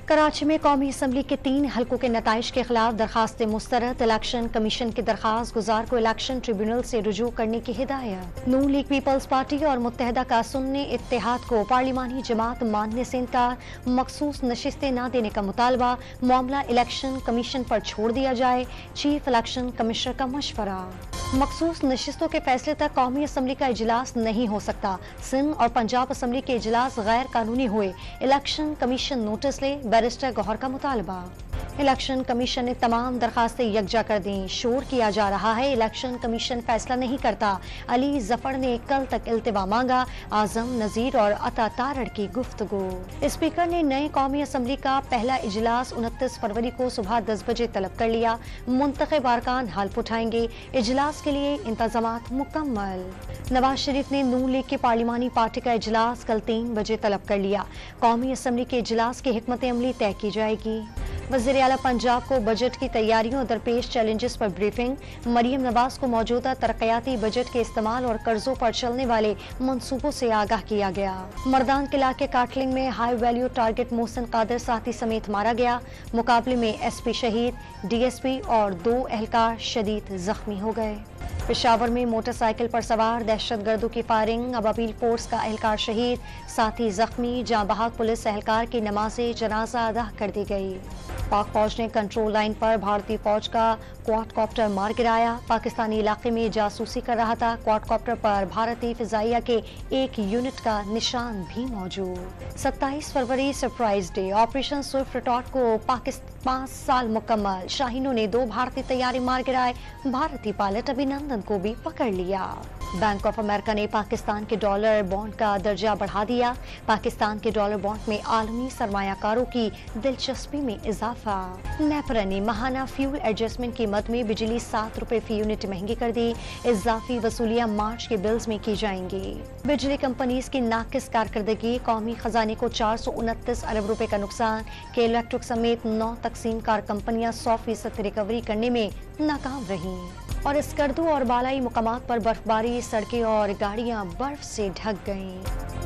कराची में कौमी असम्बली के 3 हलकों के नताइज के खिलाफ दरखास्त मुस्तरद। इलेक्शन कमीशन की दरखास्त गुजार को इलेक्शन ट्रिब्यूनल से रुजू करने की हिदायत। नून लीग पीपल्स पार्टी और मुत्तहदा का सुन्नी इत्तेहाद को पार्लिमानी जमात मानने से इनकार। मखसूस नशिस्तें न देने का मुतालबा। मामला इलेक्शन कमीशन पर छोड़ दिया जाए। चीफ इलेक्शन कमिश्नर का मशवरा। मखसूस नशिस्तों के फैसले तक कौमी असम्बली का इजलास नहीं हो सकता। सिंध और पंजाब असम्बली के इजलास गैर कानूनी हुए। इलेक्शन कमीशन नोटिस ले। बैरिस्टर गौहर का मुतालबा। इलेक्शन कमीशन ने तमाम दरखास्तें यकजा कर दी। शोर किया जा रहा है, इलेक्शन कमीशन फैसला नहीं करता। अली जफर ने कल तक इल्तिवा मांगा। आजम नजीर और अता तारड़ की गुफ्तगू। स्पीकर ने नए कौमी असम्बली का पहला इजलास 29 फरवरी को सुबह 10 बजे तलब कर लिया। मुंतखब अरकान हल्फ उठाएंगे। इजलास के लिए इंतजामात मुकम्मल। नवाज शरीफ ने नून लीग की पार्लिमानी पार्टी का इजलास कल 3 बजे तलब कर लिया। कौमी असम्बली के इजलास की हिकमत अमली तय की जाएगी। वज़ीर आला पंजाब को बजट की तैयारियों और दरपेश चैलेंजेस पर ब्रीफिंग। मरियम नवाज को मौजूदा तरक्याती बजट के इस्तेमाल और कर्जों पर चलने वाले मंसूबों से आगाह किया गया। मर्दान किला के काटलिंग में high value target Mohsin Qadir साथी समेत मारा गया। मुकाबले में एसपी शहीद, डीएसपी और 2 एहलकार शदीद जख्मी हो गए। पेशावर में मोटरसाइकिल पर सवार दहशतगर्दों की फायरिंग। अबाबील फोर्स का एहलकार शहीद, साथी जख्मी। जहां बहाक पुलिस एहलकार की नमाज़े जनाजा अदा कर दी गई। पाक फौज ने कंट्रोल लाइन पर भारतीय फौज का क्वाडकॉप्टर मार गिराया। पाकिस्तानी इलाके में जासूसी कर रहा था। क्वाडकॉप्टर पर भारतीय फिजाइया के एक यूनिट का निशान भी मौजूद। 27 फरवरी surprise day. Operation swift retort को 5 साल मुकम्मल। शाहीनों ने 2 भारतीय तैयारी मार गिराए। भारतीय पायलट अभिनंदन को भी पकड़ लिया। बैंक ऑफ अमेरिका ने पाकिस्तान के डॉलर बॉन्ड का दर्जा बढ़ा दिया। पाकिस्तान के डॉलर बॉन्ड में आलमी सरमायाकारों की दिलचस्पी में इजाफा। नेपरा ने माहाना फ्यूल एडजस्टमेंट कीमत में बिजली 7 रुपए फी यूनिट महंगी कर दी। इजाफी वसूलियां मार्च के बिल्स में की जाएंगी। बिजली कंपनीज की नाकिस कारकर्दगी। कौमी खजाने को 429 अरब रुपए का नुकसान। के इलेक्ट्रिक समेत 9 तकसीम कार कंपनियां 100% रिकवरी करने में नाकाम रहीं। और स्कर्दू और बालाई मुकामात पर बर्फबारी। सड़कें और गाड़ियां बर्फ से ढक गईं।